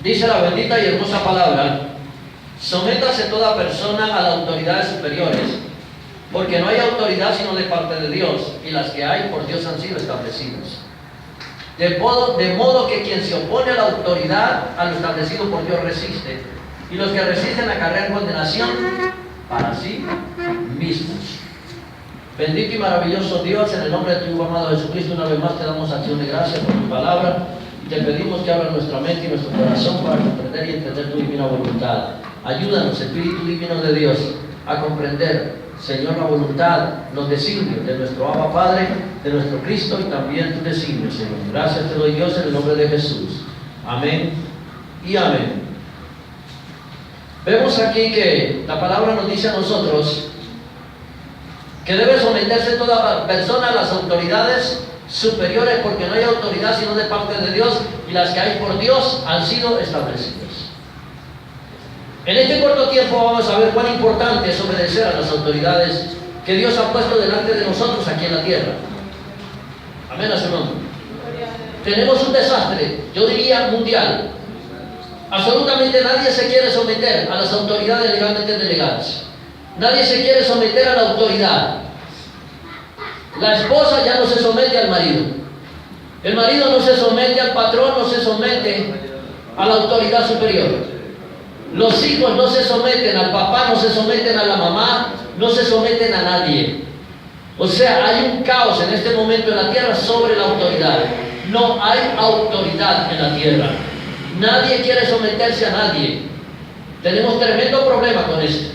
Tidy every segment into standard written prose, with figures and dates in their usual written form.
Dice la bendita y hermosa palabra: sométase toda persona a las autoridades superiores, porque no hay autoridad sino de parte de Dios, y las que hay por Dios han sido establecidas. De modo que quien se opone a la autoridad, a lo establecido por Dios, resiste, y los que resisten acarrean condenación para sí mismos. Bendito y maravilloso Dios, en el nombre de tu Hijo amado Jesucristo, una vez más te damos acción de gracias por tu palabra, y te pedimos que abra nuestra mente y nuestro corazón para comprender y entender tu divina voluntad. Ayúdanos, Espíritu Divino de Dios, a comprender, Señor, la voluntad, los designios de nuestro Abba Padre, de nuestro Cristo, y también tu designio, Señor. Gracias te doy, Dios, en el nombre de Jesús. Amén y amén. Vemos aquí que la palabra nos dice a nosotros que debe someterse toda persona a las autoridades superiores, porque no hay autoridad sino de parte de Dios, y las que hay por Dios han sido establecidas. En este corto tiempo vamos a ver cuán importante es obedecer a las autoridades que Dios ha puesto delante de nosotros aquí en la tierra. Amén a su nombre. Tenemos un desastre, yo diría mundial. Absolutamente nadie se quiere someter a las autoridades legalmente delegadas. Nadie se quiere someter a la autoridad. La esposa ya no se somete al marido. El marido no se somete al patrón, no se somete a la autoridad superior. Los hijos no se someten al papá, no se someten a la mamá, no se someten a nadie. O sea, hay un caos en este momento en la tierra sobre la autoridad. No hay autoridad en la tierra. Nadie quiere someterse a nadie. Tenemos tremendo problema con esto.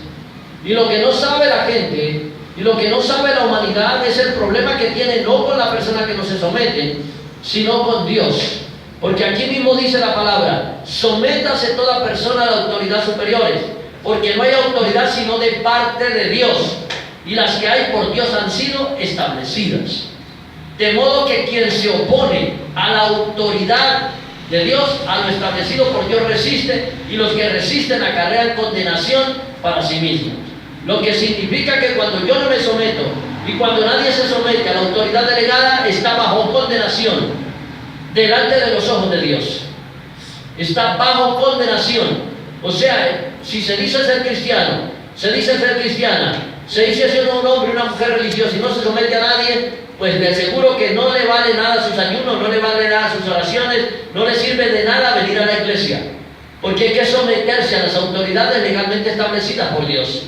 Y lo que no sabe la gente, y lo que no sabe la humanidad, es el problema que tiene no con la persona que no se somete, sino con Dios. Porque aquí mismo dice la palabra: sométase toda persona a las autoridades superiores, porque no hay autoridad sino de parte de Dios, y las que hay por Dios han sido establecidas. De modo que quien se opone a la autoridad de Dios, a lo establecido por Dios, resiste, y los que resisten acarrean condenación para sí mismos. Lo que significa que cuando yo no me someto, y cuando nadie se somete a la autoridad delegada, está bajo condenación delante de los ojos de Dios. Está bajo condenación. O sea, si se dice ser cristiano, se dice ser cristiana, se dice ser un hombre y una mujer religiosa y no se somete a nadie, pues le aseguro que no le vale nada sus ayunos, no le vale nada sus oraciones, no le sirve de nada venir a la iglesia, porque hay que someterse a las autoridades legalmente establecidas por Dios.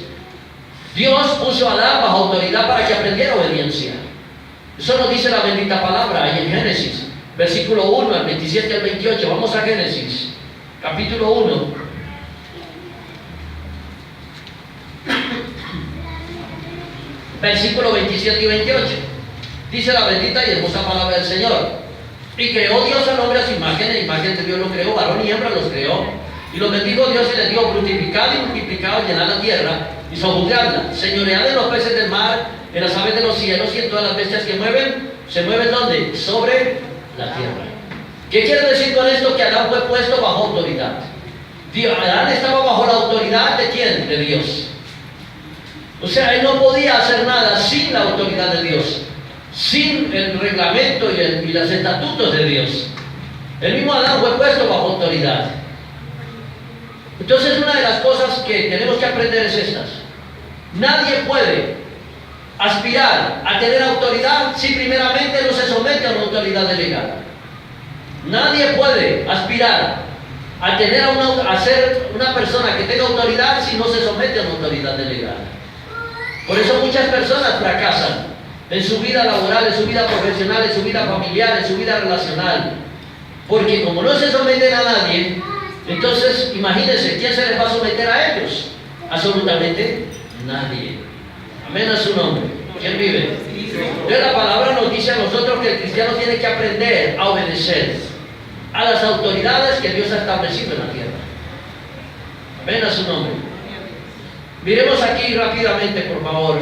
Dios puso a Adán bajo autoridad para que aprendiera obediencia. Eso nos dice la bendita palabra ahí en Génesis, versículo 1 al 27 al 28. Vamos a Génesis, capítulo 1. Versículo 27 y 28. Dice la bendita y hermosa palabra del Señor: y creó Dios al hombre a su imagen, en imagen de Dios lo creó, varón y hembra los creó. Y los bendijo Dios y les dijo: fructificad y multiplicad, llenad la tierra y sojuzgadla, señoread en los peces del mar, en las aves de los cielos y en todas las bestias que se mueven ¿dónde? Sobre la tierra. ¿Qué quiere decir con esto? Que Adán fue puesto bajo autoridad. Adán estaba bajo la autoridad ¿de quién? De Dios. O sea, él no podía hacer nada sin la autoridad de Dios, sin el reglamento y los estatutos de Dios. El mismo Adán fue puesto bajo autoridad. Entonces, una de las cosas que tenemos que aprender es estas: nadie puede aspirar a tener autoridad si primeramente no se somete a una autoridad delegada. Nadie puede aspirar a tener a ser una persona que tenga autoridad si no se somete a una autoridad delegada. Por eso muchas personas fracasan en su vida laboral, en su vida profesional, en su vida familiar, en su vida relacional, porque como no se someten a nadie, entonces imagínense, ¿quién se les va a someter a ellos? Absolutamente nadie. Amén a su nombre. ¿Quién vive? Entonces la palabra nos dice a nosotros que el cristiano tiene que aprender a obedecer a las autoridades que Dios ha establecido en la tierra. Amén a su nombre. Miremos aquí rápidamente, por favor.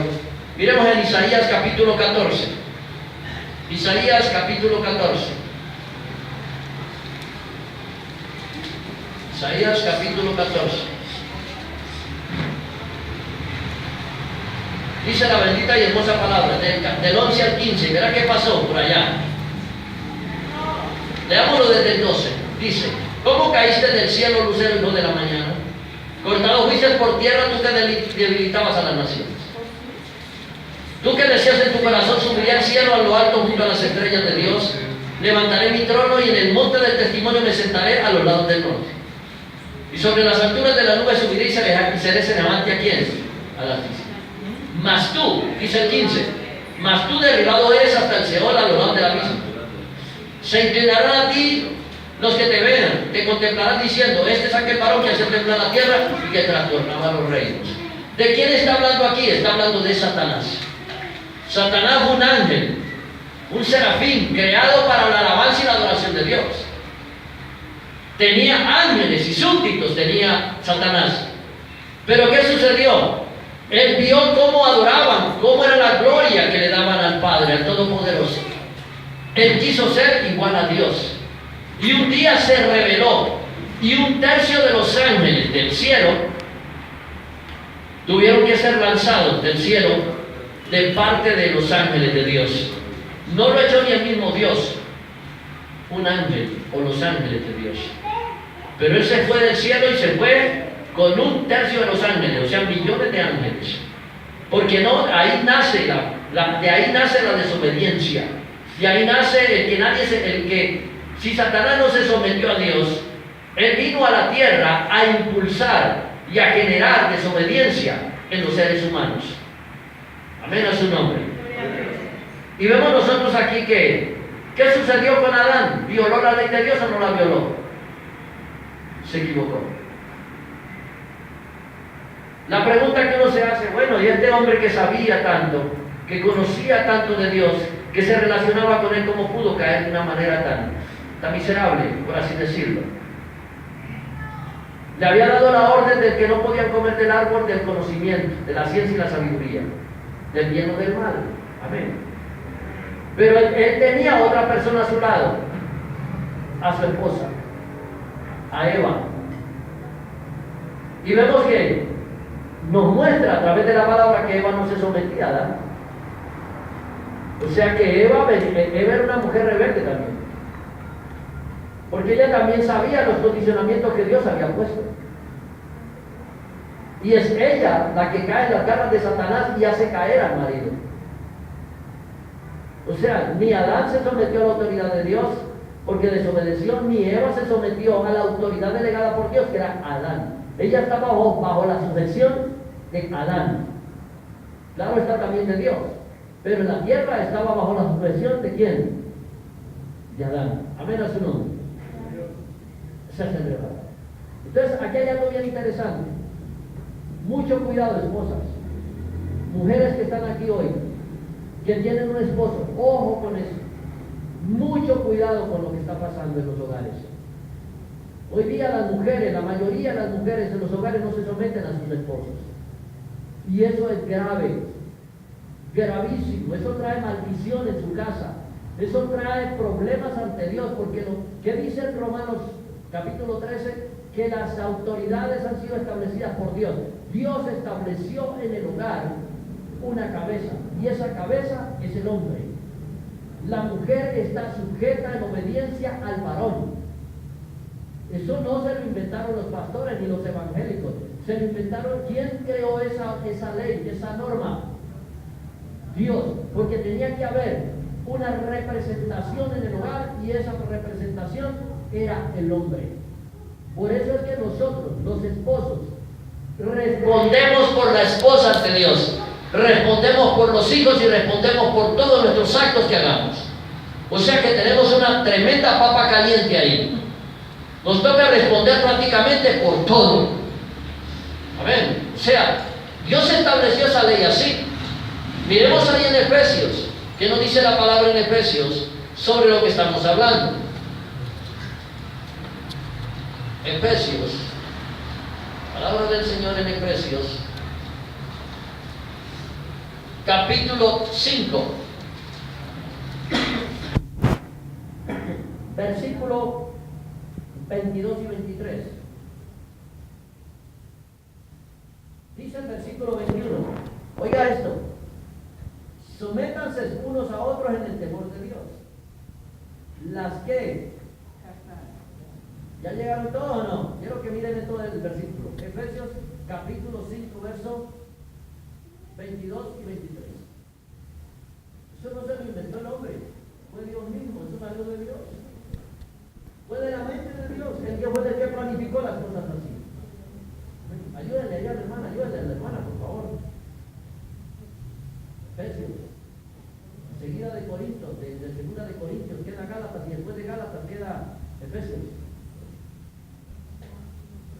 Miremos en Isaías capítulo 14. Isaías capítulo 14. Isaías capítulo 14. Dice la bendita y hermosa palabra, del 11 al 15. Verá qué pasó por allá. Leámoslo desde el 12. Dice: ¿Cómo caíste del cielo, lucero, hijo de la mañana? Cortado fuiste por tierra, tú que debilitabas a las naciones. Tú que decías en tu corazón, subiré al cielo a lo alto junto a las estrellas de Dios. Levantaré mi trono y en el monte del testimonio me sentaré a los lados del norte. Y sobre las alturas de la nube subiré y seré semejante a quién? Al Altísimo. Mas tú, dice el 15, mas tú derribado eres hasta el Seol, a los lados del abismo. Se inclinarán a ti los que te vean, te contemplarán diciendo, este es aquel varón que hace temblar la tierra y que trastornaba los reinos. ¿De quién está hablando aquí? Está hablando de Satanás. Satanás fue un ángel, un serafín, creado para la alabanza y la adoración de Dios. Tenía ángeles y súbditos, tenía Satanás. Pero ¿qué sucedió? Él vio cómo adoraban, cómo era la gloria que le daban al Padre, al Todopoderoso. Él quiso ser igual a Dios. Y un día se rebeló. Y un tercio de los ángeles del cielo tuvieron que ser lanzados del cielo de parte de los ángeles de Dios. No lo echó ni el mismo Dios, un ángel o los ángeles de Dios. Pero él se fue del cielo y se fue con un tercio de los ángeles, o sea, millones de ángeles. Porque no, ahí nace de ahí nace la desobediencia. Y ahí nace el que, si Satanás no se sometió a Dios, él vino a la tierra a impulsar y a generar desobediencia en los seres humanos. Amén a su nombre. Y vemos nosotros aquí que, ¿qué sucedió con Adán? ¿Violó la ley de Dios o no la violó? Se equivocó. La pregunta que uno se hace, bueno, y este hombre que sabía tanto, que conocía tanto de Dios, que se relacionaba con él, ¿cómo pudo caer de una manera tan miserable, por así decirlo? Le había dado la orden de que no podían comer del árbol del conocimiento, de la ciencia y la sabiduría, del bien o del mal. Amén. Pero él tenía otra persona a su lado, a su esposa, a Eva. Y vemos que nos muestra a través de la palabra que Eva no se sometía a Adán. O sea que Eva era una mujer rebelde también. Porque ella también sabía los condicionamientos que Dios había puesto. Y es ella la que cae en las garras de Satanás y hace caer al marido. O sea, ni Adán se sometió a la autoridad de Dios porque desobedeció, ni Eva se sometió a la autoridad delegada por Dios, que era Adán. Ella está bajo la sujeción de Adán. Claro, está también de Dios. Pero en la tierra estaba bajo la sujeción de ¿quién? De Adán. Amén a su nombre. Esa es el verdad. Entonces, aquí hay algo bien interesante. Mucho cuidado, esposas. Mujeres que están aquí hoy, que tienen un esposo, ojo con eso. Mucho cuidado con lo que está pasando en los hogares. Hoy día las mujeres, la mayoría de las mujeres en los hogares no se someten a sus esposos. Y eso es grave, gravísimo. Eso trae maldición en su casa. Eso trae problemas ante Dios, porque ¿qué dice en Romanos capítulo 13? Que las autoridades han sido establecidas por Dios. Dios estableció en el hogar una cabeza, y esa cabeza es el hombre. La mujer está sujeta en obediencia al varón. Eso no se lo inventaron los pastores ni los evangélicos. Se lo inventaron, ¿quién creó esa ley, esa norma? Dios, porque tenía que haber una representación en el hogar, y esa representación era el hombre. Por eso es que nosotros, los esposos, respondemos por la esposa ante Dios, respondemos por los hijos y respondemos por todos nuestros actos que hagamos. O sea que tenemos una tremenda papa caliente ahí. Nos toca responder prácticamente por todo. Amén. O sea, Dios estableció esa ley así. Miremos ahí en Efesios, ¿qué nos dice la palabra en Efesios sobre lo que estamos hablando? Efesios, palabra del Señor en Efesios, capítulo 5, versículo 22 y 23. Dice el versículo 21, oiga esto: sométanse unos a otros en el temor de Dios. Las que ¿Ya llegaron todos o no? Quiero que miren todo el versículo. Efesios capítulo 5, verso 22 y 23. Eso no se lo inventó el hombre, fue Dios mismo, eso salió de Dios. Fue de la mente de Dios, el que fue el que planificó las cosas así. Ayúdenle allá a la hermana, ayúdenle a la hermana, por favor. Efesios, seguida de Corintios, de segunda de Corintios, queda Gálatas y después de Gálatas queda Efesios.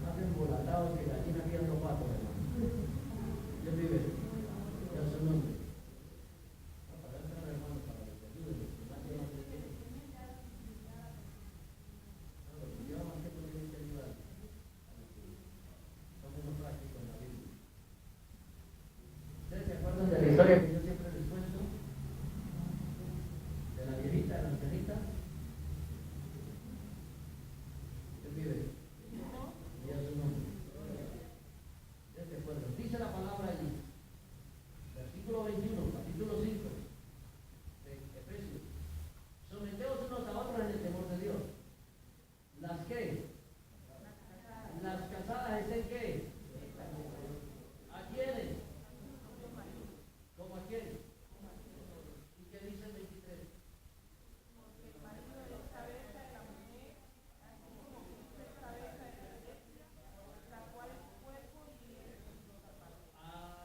Más embolatados que gallina criando patos, hermano. Dios vive, Dios su nombre. ¿Ustedes se acuerdan de la historia que yo siempre les cuento? De la viejita, de la ancianita. ¿Qué vive? Dios su nombre. ¿Ustedes se acuerdan? Dice la palabra allí. Versículo 21, capítulo 5 de Efesios. Someteos unos a otros en el temor de Dios. ¿Las qué? Las casadas estén qué? ¿A quiénes? ¿Cómo a quién? ¿Y qué dice el 23?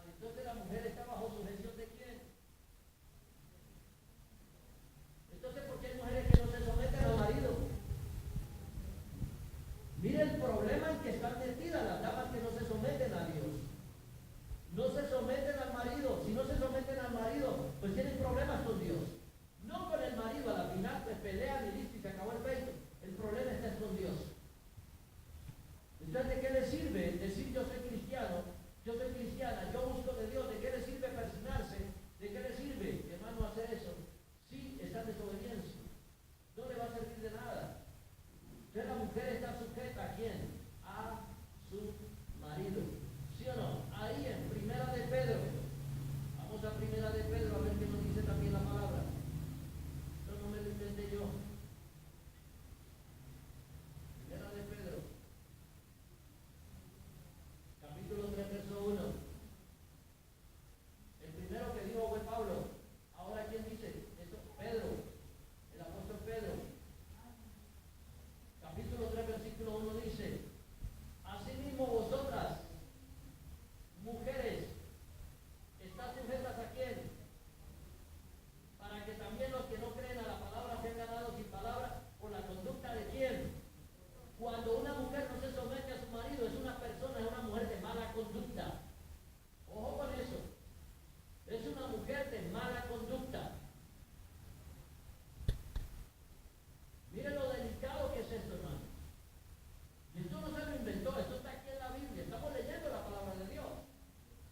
Entonces la mujer está bajo sujeción de quién. Entonces, ¿por qué hay mujeres que no se someten al marido? Mire el problema en que están metidas las damas que no se someten a Dios. No se someten al marido. Si no se someten al marido, pues tienen problemas con Dios. No con el marido, a la final pues pelean y listo y se acabó el pleito. El problema está con Dios. Entonces, ¿de qué le sirve decir yo soy cristiano, yo soy cristiana, yo busco de Dios? ¿De qué le sirve persignarse? ¿De qué le sirve, hermano, hacer eso? Sí, está en desobediencia. No le va a servir de nada. Entonces la mujer está sujeta ¿a quién? A su marido. ¿Sí o no? Ahí en Primera de Pedro. Vamos a Primera de Pedro a ver qué nos dice también la palabra. Esto no me lo inventé yo. Primera de Pedro. Capítulo 3, verso 1. El primero que dijo fue Pablo. Ahora, ¿quién dice? Esto, Pedro, el apóstol Pedro. Capítulo 3, versículo 1 dice: asimismo vosotras, mujeres, estad sujetas ¿a quién? Para que también los que no creen a la palabra sean ganados sin palabra por la conducta de quién. Cuando una mujer no se somete a su marido, es una persona, es una mujer de mala conducta. Ojo con eso. Es una mujer de mala conducta. Miren lo delicado que es esto, hermano. Y esto no se lo inventó, esto está aquí en la Biblia. Estamos leyendo la palabra de Dios.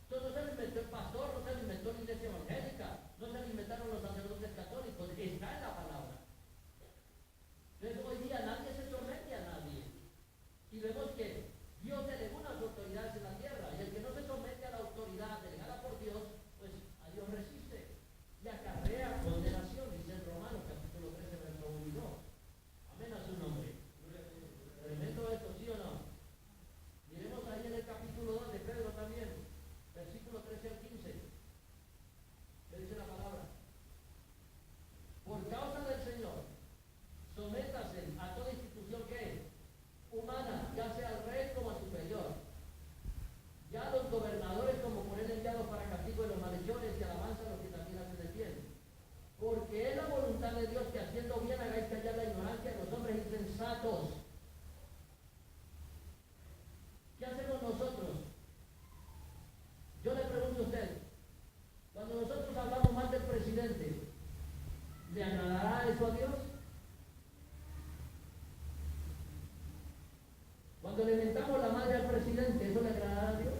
Esto no se lo inventó el pastor, no se lo inventó la iglesia evangélica, no se lo inventaron los sacerdotes católicos. Está en la palabra. Entonces hoy día nadie se somete a nadie. Y vemos que Dios delegó unas autoridades en la tierra. Y el que no se somete a la autoridad delegada por Dios, pues a Dios resiste. Y acarrea condenación, dice en Romanos capítulo 13, verso 1 y 2. Amén a su nombre. Tremendo esto, ¿sí o no? Miremos ahí en el capítulo 2 de Pedro también, versículo 13 al 15. ¿Qué dice la palabra? Por causa del Señor, sométase a toda institución que es humana, ya sea al rey como al superior, ya a los gobernadores como por él enviados para castigo de los malhechores y alabanza a los que también hacen el bien. Porque es la voluntad de Dios que haciendo bien hagáis callar la ignorancia de los hombres insensatos. ¿Qué hacemos nosotros? Yo le pregunto a usted, cuando nosotros hablamos mal del presidente, ¿le agradará eso a Dios? Cuando le mentamos la madre al presidente, ¿eso le agradará a Dios?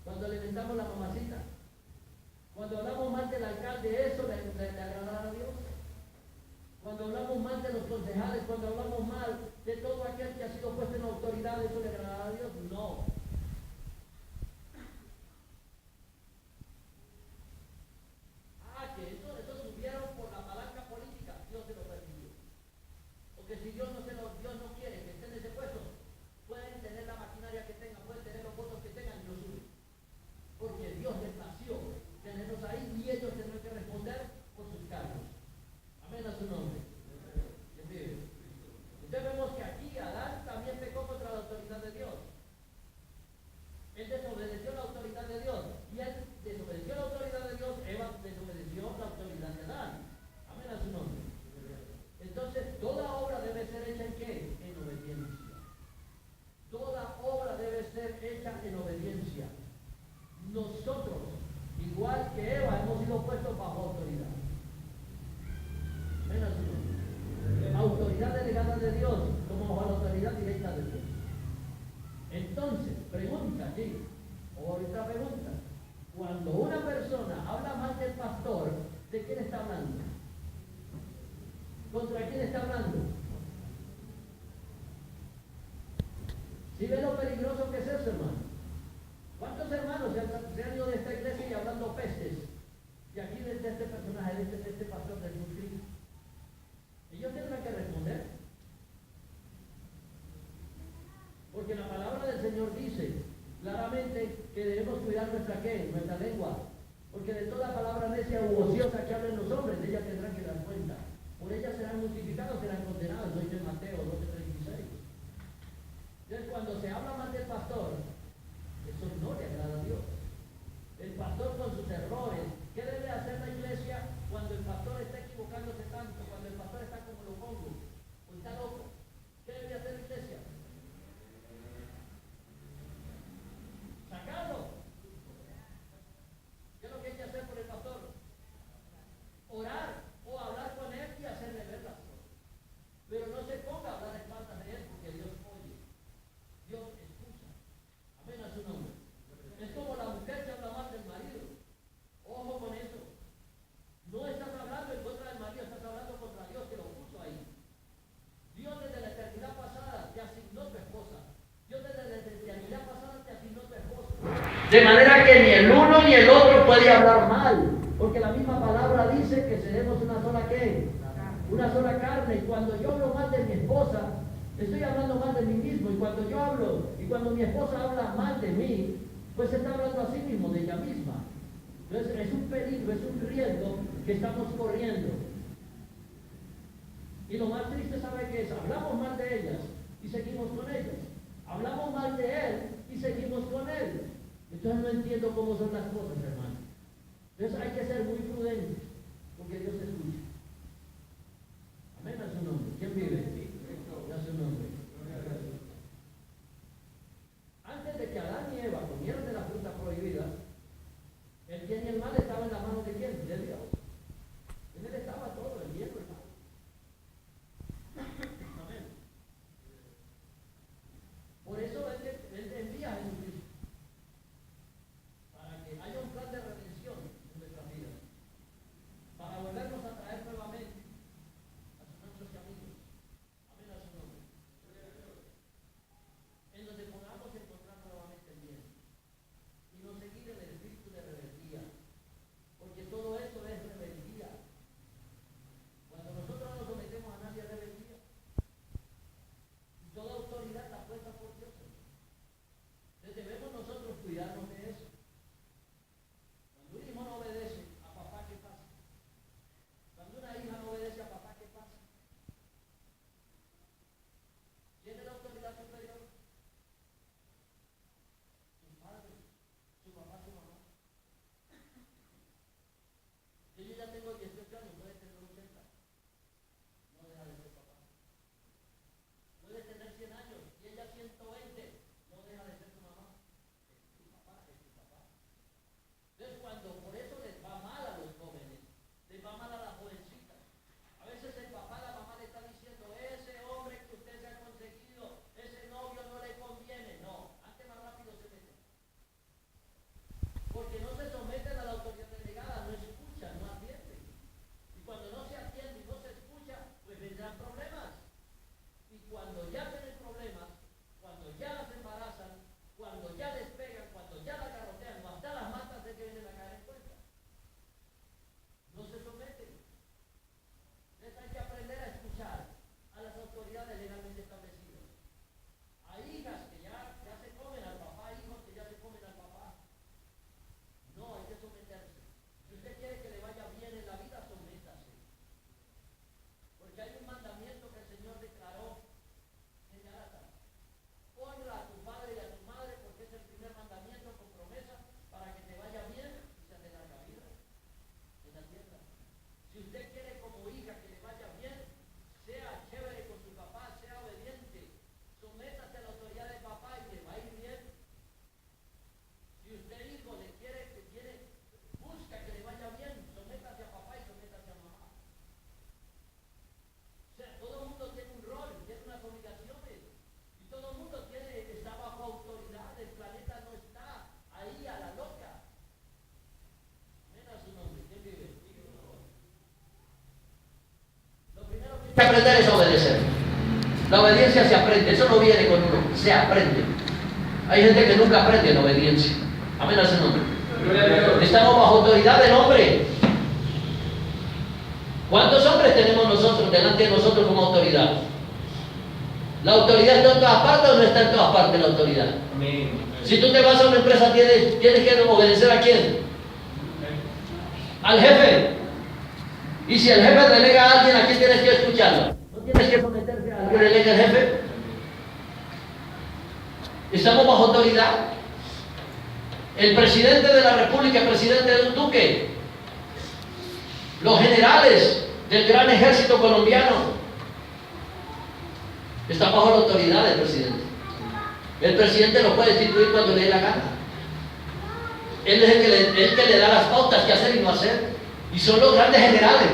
Cuando le mentamos la mamacita, cuando hablamos mal del alcalde, ¿eso le agradará a Dios? Cuando hablamos mal de los concejales, cuando hablamos mal de todo aquel que ha sido puesto en autoridad, ¿eso le agradará a Dios? No. Que eso subieron por la palanca política, Dios se lo permitió. Porque Entonces, pregunta aquí, otra pregunta. Cuando una persona habla mal del pastor, ¿de quién está hablando? ¿Contra quién está hablando? ¿Sí ve lo peligroso que es eso, hermano? ¿Cuántos hermanos se han ido de esta iglesia y hablando pestes? Y aquí de este personaje, de este pastor de Jesucristo. Ellos tendrán que responder. Porque la palabra del Señor dice claramente que debemos cuidar nuestra lengua. Porque de toda palabra necia u ociosa que hablen los hombres, de ella tendrán que dar cuenta. Por ella serán multiplicados, serán condenados. Lo dice Mateo 12:36. Entonces, cuando se habla mal del pastor, eso no le agrada a Dios. El pastor con sus errores. ¿Qué debe hacer la iglesia cuando el pastor está equivocándose tanto? Cuando el pastor está como lo pongo, o está loco. ¿Qué debe hacer la iglesia? Sacarlo. ¿Qué es lo que hay que hacer por el pastor? Orar o hablar con él y hacerle ver las cosas. Pero no se ponga a hablar espaldas de él, porque Dios oye. Dios escucha. Amén a su nombre. Es como la mujer que habla mal del marido. Ojo con eso. No estás hablando en contra del marido, estás hablando contra Dios que lo puso ahí. Dios desde la eternidad pasada te asignó tu esposa. Dios desde la eternidad pasada te asignó tu esposa. De manera que ni el uno ni el otro puede hablar mal. Porque la misma palabra dice que seremos una sola ¿qué? Una sola carne. Y cuando yo hablo mal de mi esposa, estoy hablando mal de mí mismo. Y cuando yo hablo, y cuando mi esposa habla mal de mí, pues está hablando a sí mismo, de ella misma. Entonces es un peligro, es un riesgo que estamos corriendo. Y lo más triste, ¿sabe qué es? Hablamos mal de ellas y seguimos con ellas. Hablamos mal de él y seguimos con él. Entonces no entiendo cómo son las cosas, hermano. Entonces hay que ser muy prudentes, porque Dios escucha. Amén a su nombre. ¿Quién vive? A su nombre. Antes de que Adán y Eva comieran de la fruta prohibida, el bien y el mal estaba en la mano de quién? De Dios. En él estaba todo, el bien y el mal. Amén. Por eso él envía a Jesucristo, para que haya un plan de redención en nuestras vidas, para volvernos a traer nuevamente a nuestros caminos. Amén a su nombre. En donde podamos encontrar nuevamente el bien y no seguir en el espíritu de rebeldía, porque todo eso es rebeldía. Cuando nosotros no sometemos a nadie a rebeldía, y toda autoridad está puesta por Dios. Entonces debemos nosotros cuidarnos de eso. Cuando un hijo no obedece a papá, ¿qué pasa? Cuando una hija no obedece a papá, ¿qué pasa? ¿Quién es la autoridad superior? Su padre, su papá, su mamá. Si yo ya tengo 18 años, puede tener 80. No deja de ser papá. Puede tener 100 años y ella 120. No deja de ser tu mamá. Es tu papá, es tu papá. Entonces cuando por eso les va mal a los jóvenes, les va mal a las jovencitas. A veces el papá, la mamá le está diciendo, ese hombre que usted se ha conseguido, ese novio no le conviene. No, antes más rápido se mete. Porque no se someten a la autoridad delegada, no escuchan, no atienden. Y cuando no se atiende y no se escucha, pues vendrán problemas. Y cuando ya tienen problemas, cuando ya las embarazan, cuando ya les pegan, cuando ya las garrotean, o hasta las matan, de que vienen a caer en cuenta. No se someten. Entonces hay que aprender a escuchar a las autoridades legalmente establecidas. Hay hijas que ya se comen al papá, hijos que ya se comen al papá. No, hay que someterse. Si usted quiere que le vaya bien en la vida, sométase. Porque hay un mandamiento que el Señor declaró en Gálatas. Honra a tu padre y a tu madre, porque es el primer mandamiento con promesa para que te vaya bien y se te larga vida en la tierra. Si usted quiere como hija que le vaya bien, sea chévere con su papá, sea obediente, sométase a la autoridad del papá y le va a ir bien. Si usted hijo le busca que le vaya bien, sométase a papá y sométase a mamá. O sea, todo el mundo tiene un rol, tiene unas obligaciones, y todo el mundo está bajo autoridad. que aprender es obedecer. La obediencia se aprende, eso no viene con uno, se aprende. Hay gente que nunca aprende la obediencia. Amén, a su nombre. Estamos bajo autoridad del hombre. ¿Cuántos hombres tenemos nosotros delante de nosotros como autoridad? ¿La autoridad está en todas partes o no está en todas partes la autoridad? Amén. Si tú te vas a una empresa, tienes que obedecer ¿a quién? Al jefe. Y si el jefe delega a alguien, ¿a quién tienes que escucharlo? ¿No tienes que someterte a lo que delega el jefe? Estamos bajo autoridad. El presidente de la República, el presidente de un duque, los generales del gran ejército colombiano, están bajo la autoridad del presidente. El presidente lo puede destituir cuando le dé la gana. Él es el que le da las pautas que hacer y no hacer. Y son los grandes generales.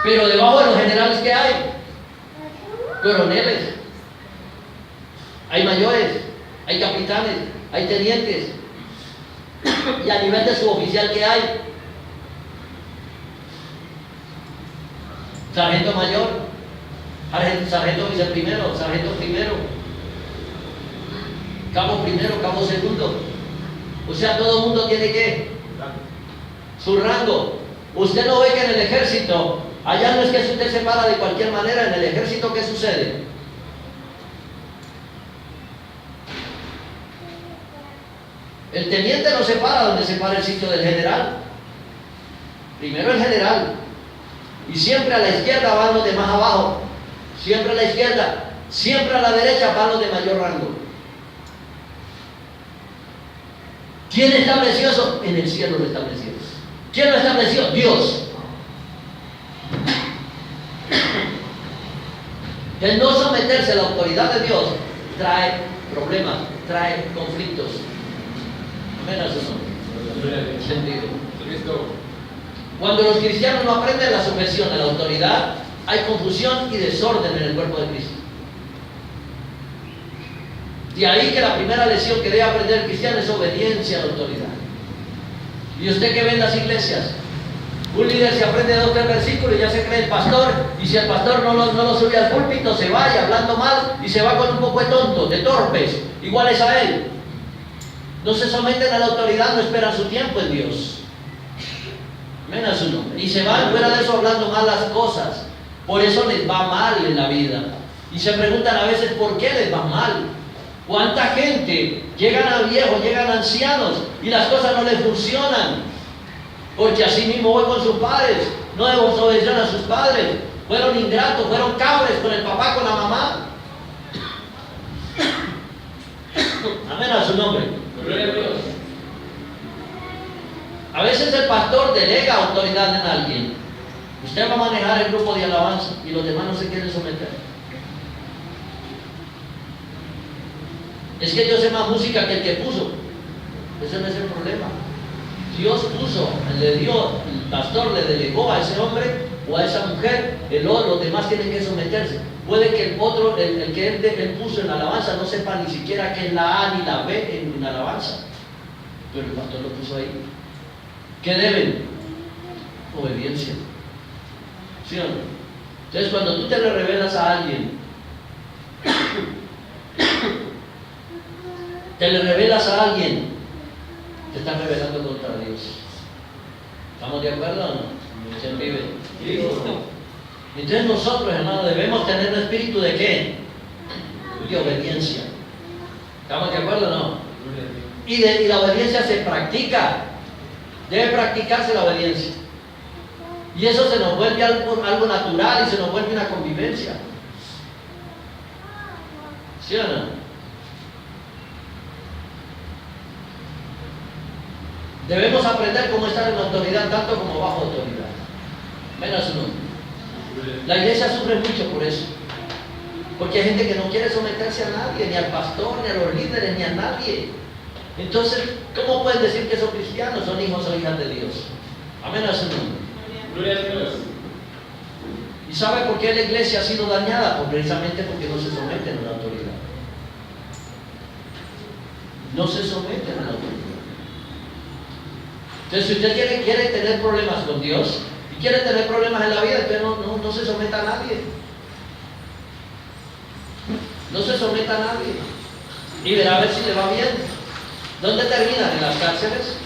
Pero debajo de los generales, ¿qué hay? Coroneles. Hay mayores, hay capitanes, hay tenientes. Y a nivel de suboficial, ¿qué hay? Sargento mayor, sargento viceprimero, sargento primero, cabo primero, cabo segundo. O sea, todo el mundo tiene que su rango. Usted no ve que en el ejército, allá no es que usted se para de cualquier manera. En el ejército, ¿qué sucede? El teniente no se para donde se para el sitio del general. Primero el general. Y siempre a la izquierda van los de más abajo. Siempre a la izquierda. Siempre a la derecha van los de mayor rango. ¿Quién estableció eso? En el cielo lo estableció. ¿Quién lo estableció? Dios. El no someterse a la autoridad de Dios trae problemas, trae conflictos. Amén, a su nombre. Sentido. Cuando los cristianos no aprenden la sujeción a la autoridad, hay confusión y desorden en el cuerpo de Cristo. De ahí que la primera lección que debe aprender el cristiano es obediencia a la autoridad. Y usted que ve en las iglesias, un líder se aprende 2 o 3 versículos y ya se cree el pastor, y si el pastor no lo sube al púlpito, se va y hablando mal, y se va con un poco de tontos, de torpes, iguales a él. No se someten a la autoridad, no esperan su tiempo en Dios. Amén, a su nombre. Y se van fuera de eso hablando malas cosas. Por eso les va mal en la vida. Y se preguntan a veces por qué les va mal. ¿Cuánta gente llegan a viejos, llegan a ancianos y las cosas no les funcionan? Porque así mismo voy con sus padres, no desobedecieron a sus padres, fueron ingratos, fueron cabres con el papá, con la mamá. Amén, a su nombre. A veces el pastor delega autoridad en alguien. Usted va a manejar el grupo de alabanza y los demás no se quieren someter. Es que yo sé más música que el que puso. Ese no es el problema. Dios puso, le dio, el pastor le delegó a ese hombre o a esa mujer, los demás tienen que someterse. Puede que el otro, el que él puso en alabanza, no sepa ni siquiera qué es la A ni la B en alabanza. Pero el pastor lo puso ahí. ¿Qué deben? Obediencia. ¿Sí o no? Entonces, cuando tú te le revelas a alguien, te estás revelando contra Dios. ¿Estamos de acuerdo o no? ¿Se vive? Entonces nosotros, hermanos, debemos tener un espíritu de ¿qué? De obediencia. ¿Estamos de acuerdo o no? Y la obediencia se practica. Debe practicarse la obediencia. Y eso se nos vuelve algo natural y se nos vuelve una convivencia. ¿Sí o no? Debemos aprender cómo estar en autoridad tanto como bajo autoridad. Ven a su nombre. La iglesia sufre mucho por eso. Porque hay gente que no quiere someterse a nadie, ni al pastor, ni a los líderes, ni a nadie. Entonces, ¿cómo pueden decir que son cristianos? Son hijos o hijas de Dios. Amén a su nombre. Gloria a Dios. ¿Y sabe por qué la iglesia ha sido dañada? Pues precisamente porque no se someten a la autoridad. No se someten a la autoridad. Entonces, si usted quiere tener problemas con Dios, quiere tener problemas en la vida, entonces no se someta a nadie. No se someta a nadie. Y verá a ver si le va bien. ¿Dónde terminan? ¿En las cárceles?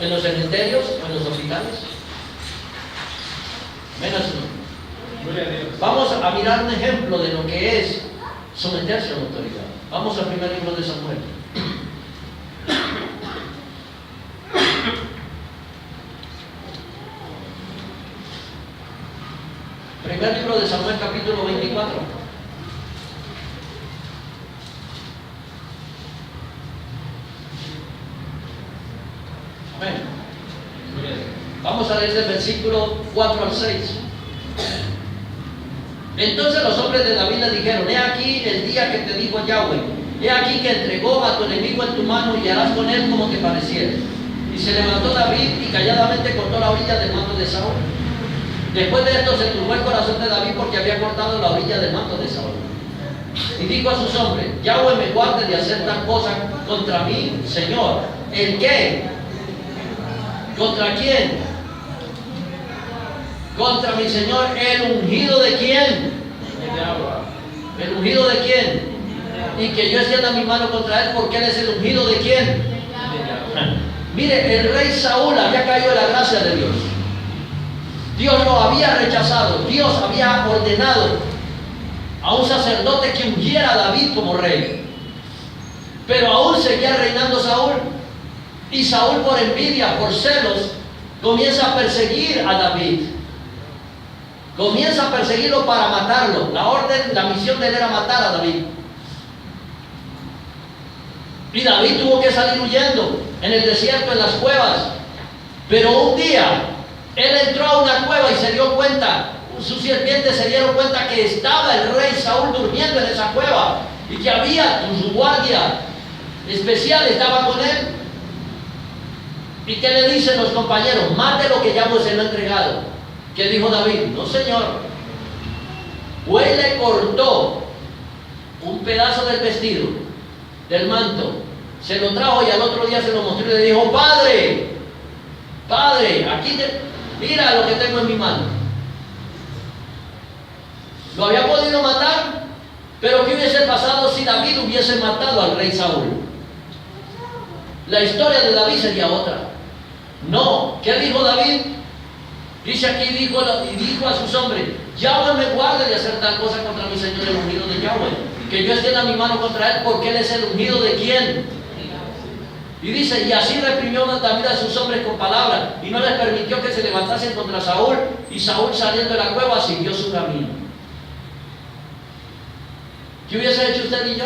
¿En los cementerios? ¿O en los hospitales? Menos uno. Vamos a mirar un ejemplo de lo que es someterse a la autoridad. Vamos al primer libro de Samuel. Primer libro de Samuel, capítulo 24. Amén. Vamos a leer del versículo 4 al 6. Entonces los hombres de David le dijeron: he aquí el día que te dijo Yahweh, he aquí que entregó a tu enemigo en tu mano y harás con él como te pareciere. Y se levantó David y calladamente cortó la orilla del manto de Saúl. Después de esto se turbó el corazón de David porque había cortado la orilla del manto de Saúl. Y dijo a sus hombres: Yahweh me guarde de hacer tal cosa contra mí, Señor. ¿El qué? ¿Contra quién? Contra mi Señor, ¿el ungido de quién? ¿El ungido de quién? Y que yo extienda mi mano contra él, porque él es el ungido de quién. Mire, el rey Saúl había caído en la gracia de Dios. Dios lo había rechazado. Dios había ordenado a un sacerdote que ungiera a David como rey. Pero aún seguía reinando Saúl. Y Saúl, por envidia, por celos, comienza a perseguir a David. Comienza a perseguirlo para matarlo. La misión de él era matar a David. Y David tuvo que salir huyendo en el desierto, en las cuevas. Pero un día él entró a una cueva y se dio cuenta, sus sirvientes se dieron cuenta que estaba el rey Saúl durmiendo en esa cueva y que había su guardia especial, estaba con él. ¿Y qué le dicen los compañeros? Mate lo que ya se lo ha entregado. ¿Qué dijo David? No, señor. Pues le cortó un pedazo del vestido, del manto, se lo trajo y al otro día se lo mostró y le dijo: Padre, aquí mira lo que tengo en mi mano. Lo había podido matar, pero ¿qué hubiese pasado si David hubiese matado al rey Saúl? La historia de David sería otra. No, ¿qué dijo David? Dice aquí, dijo a sus hombres: Yahweh me guarde de hacer tal cosa contra mi Señor, el ungido de Yahweh, que yo extienda mi mano contra él, porque él es el ungido de quién. Y dice: y así reprimió David a sus hombres con palabras, y no les permitió que se levantasen contra Saúl, y Saúl, saliendo de la cueva, siguió su camino. ¿Qué hubiese hecho usted y yo?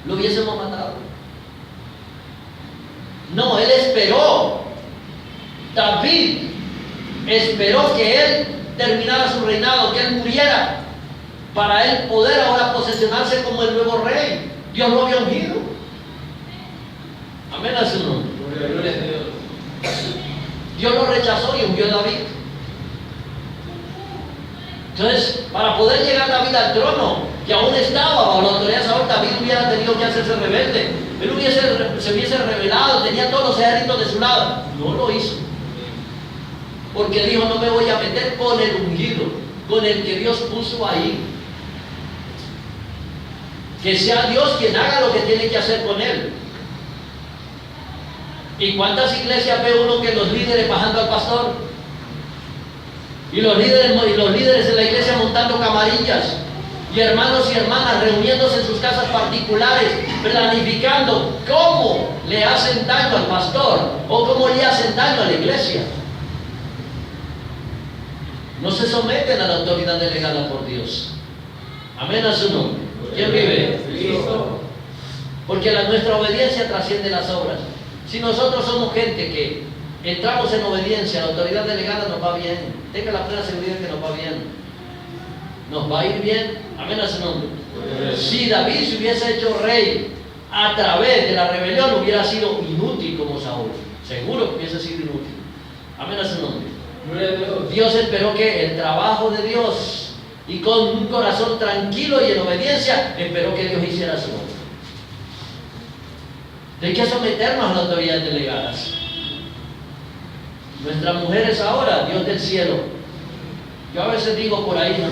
Lo hubiésemos matado. No, él esperó. David esperó que él terminara su reinado, que él muriera, para él poder ahora posesionarse como el nuevo rey. Dios lo había ungido. Amén a su nombre. Dios lo rechazó y ungió a David. Entonces, para poder llegar David al trono, que aún estaba bajo la autoridad de Saúl, David hubiera tenido que hacerse rebelde. Él se hubiese rebelado, tenía todos los ejércitos de su lado. No lo hizo. Porque dijo: no me voy a meter con el ungido, con el que Dios puso ahí. Que sea Dios quien haga lo que tiene que hacer con él. ¿Y cuántas iglesias ve uno que los líderes bajando al pastor? Y los líderes de la iglesia montando camarillas, y hermanos y hermanas reuniéndose en sus casas particulares, planificando cómo le hacen daño al pastor o cómo le hacen daño a la iglesia. No se someten a la autoridad delegada por Dios. Amén a su nombre. ¿Quién vive? Cristo. Porque nuestra obediencia trasciende las obras. Si nosotros somos gente que entramos en obediencia, la autoridad delegada nos va bien. Tenga la plena seguridad que nos va bien. Nos va a ir bien. Amén a su nombre. Si David se hubiese hecho rey a través de la rebelión, hubiera sido inútil como Saúl. Seguro que hubiese sido inútil. Amén a su nombre. Dios esperó que el trabajo de Dios, y con un corazón tranquilo y en obediencia, esperó que Dios hiciera su obra. Hay que someternos a las autoridades delegadas. Nuestras mujeres ahora, Dios del cielo. Yo a veces digo por ahí,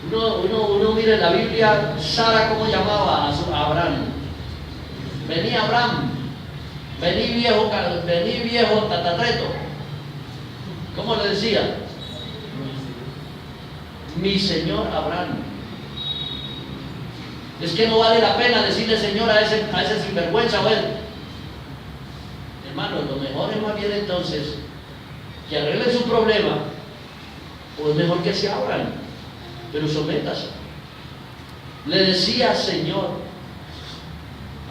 uno mira en la Biblia, Sara cómo llamaba a Abraham. Vení Abraham, vení viejo tatatreto. ¿Cómo le decía? Mi señor Abraham. Es que no vale la pena decirle señor a ese sinvergüenza. Bueno, hermano, lo mejor es más bien entonces que arreglen su problema, o es mejor que se abran, pero sométase. Le decía Señor.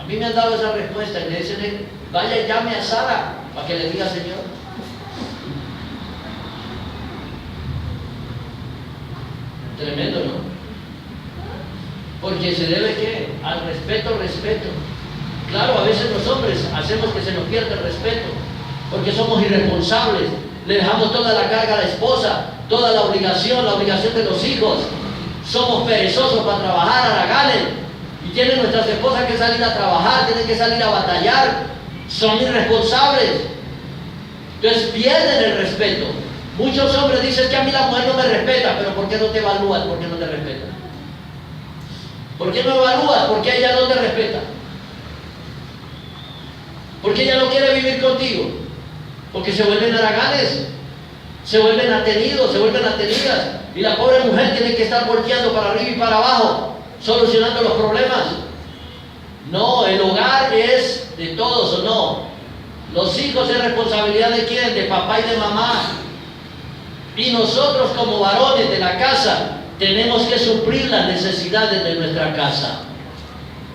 A mí me han dado esa respuesta y le dicen, vaya y llame a Sara para que le diga Señor. Tremendo, ¿no? Porque se debe ¿qué? Al respeto. Claro, a veces los hombres hacemos que se nos pierda el respeto, porque somos irresponsables, le dejamos toda la carga a la esposa, toda la obligación de los hijos, somos perezosos para trabajar, haraganes, y tienen nuestras esposas que salir a trabajar, tienen que salir a batallar, son irresponsables, entonces pierden el respeto. Muchos hombres dicen que a mí la mujer no me respeta, pero ¿por qué no te evalúas? ¿Por qué no te respeta? ¿Por qué no evalúas? ¿Por qué ella no te respeta? Porque ella no quiere vivir contigo, porque se vuelven haraganes, se vuelven atenidos, se vuelven atenidas, y la pobre mujer tiene que estar volteando para arriba y para abajo, solucionando los problemas. No, el hogar es de todos, ¿o no? Los hijos es responsabilidad de quién, de papá y de mamá, y nosotros como varones de la casa tenemos que suplir las necesidades de nuestra casa.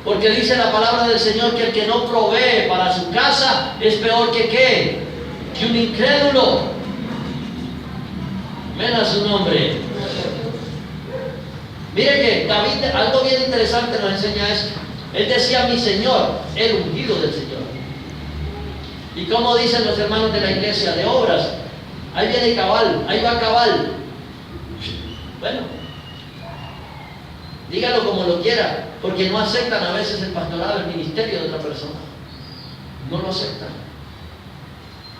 Porque dice la palabra del Señor que el que no provee para su casa es peor que ¿qué? Que un incrédulo. Amén a su nombre. Mire que David, algo bien interesante nos enseña esto. Él decía mi Señor, el ungido del Señor. Y como dicen los hermanos de la iglesia de obras, ahí viene cabal, ahí va cabal. Bueno, dígalo como lo quiera, porque no aceptan a veces el pastorado, el ministerio de otra persona. No lo aceptan.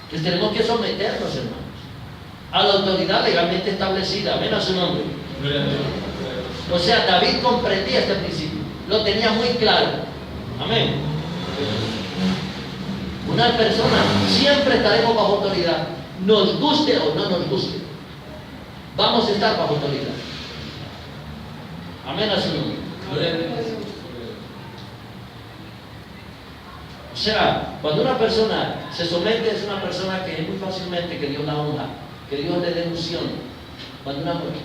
Entonces tenemos que someternos, hermanos, a la autoridad legalmente establecida. Amén a su nombre. O sea, David comprendía este principio, lo tenía muy claro. Amén. Una persona, siempre estaremos bajo autoridad, nos guste o no nos guste, vamos a estar bajo autoridad. Amén a su nombre. O sea, cuando una persona se somete, es una persona que es muy fácilmente que Dios la honra, que Dios le dé unción. Cuando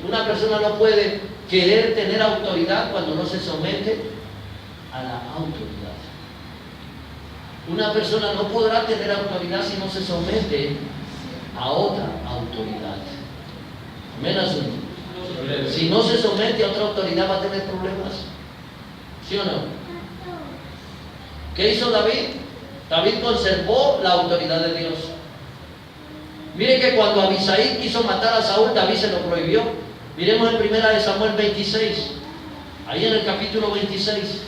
una persona no puede querer tener autoridad cuando no se somete a la autoridad. Una persona no podrá tener autoridad si no se somete a otra autoridad. Amén a su nombre. Si no se somete a otra autoridad va a tener problemas. ¿Sí o no? ¿Qué hizo David? David conservó la autoridad de Dios. Miren que cuando Abisai quiso matar a Saúl, David se lo prohibió. Miremos en 1 Samuel 26, ahí en el capítulo 26,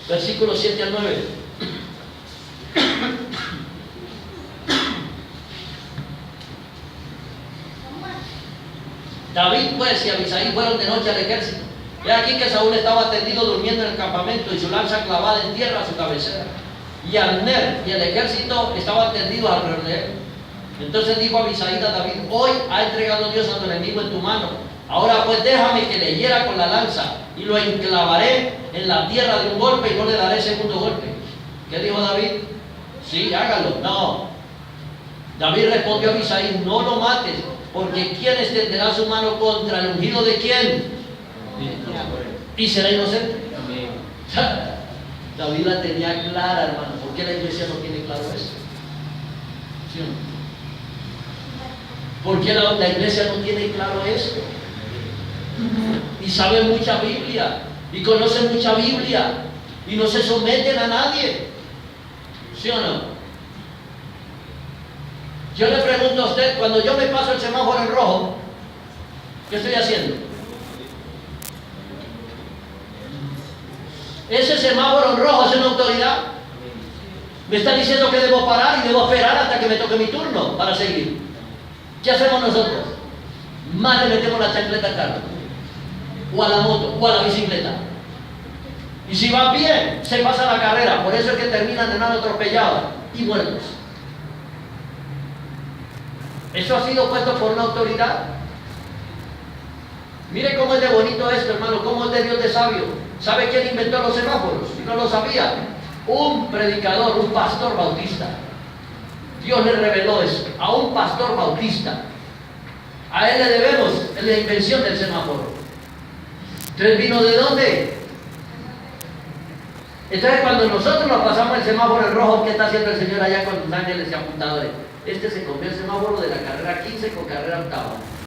versículos 7 al 9. David pues y Abisai fueron de noche al ejército. Y aquí que Saúl estaba tendido durmiendo en el campamento y su lanza clavada en tierra a su cabecera. Y Abner y el ejército estaban tendidos alrededor de él. Entonces dijo Abisai a David: hoy ha entregado Dios a tu enemigo en tu mano. Ahora pues déjame que le hiera con la lanza y lo enclavaré en la tierra de un golpe y no le daré segundo golpe. ¿Qué dijo David? Sí, hágalo. No. David respondió a Abisai: no lo mates, porque ¿quién extenderá su mano contra el ungido de quién? Y será inocente. David la tenía clara, hermano. ¿Por qué la iglesia no tiene claro esto? ¿Sí o no? ¿Por qué la iglesia no tiene claro esto? Y saben mucha Biblia, y conocen mucha Biblia, y no se someten a nadie. ¿Sí o no? Yo le pregunto a usted, cuando yo me paso el semáforo en rojo, ¿qué estoy haciendo? Ese semáforo en rojo es una autoridad. Me está diciendo que debo parar y debo esperar hasta que me toque mi turno para seguir. ¿Qué hacemos nosotros? Más le metemos la chancleta al carro, o a la moto, o a la bicicleta. Y si va bien, se pasa la carrera. Por eso es que terminan en atropellados y muertos. Eso ha sido puesto por una autoridad. Mire cómo es de bonito esto, hermano, cómo es de Dios de sabio. ¿Sabe quién inventó los semáforos? Si no lo sabía, un predicador, un pastor bautista. Dios le reveló eso a un pastor bautista. A él le debemos la invención del semáforo. Entonces, ¿vino de dónde? Entonces, cuando nosotros nos pasamos el semáforo en rojo, ¿qué está haciendo el Señor allá con sus ángeles y apuntadores? Este se comió el semáforo de la carrera 15 con carrera octava.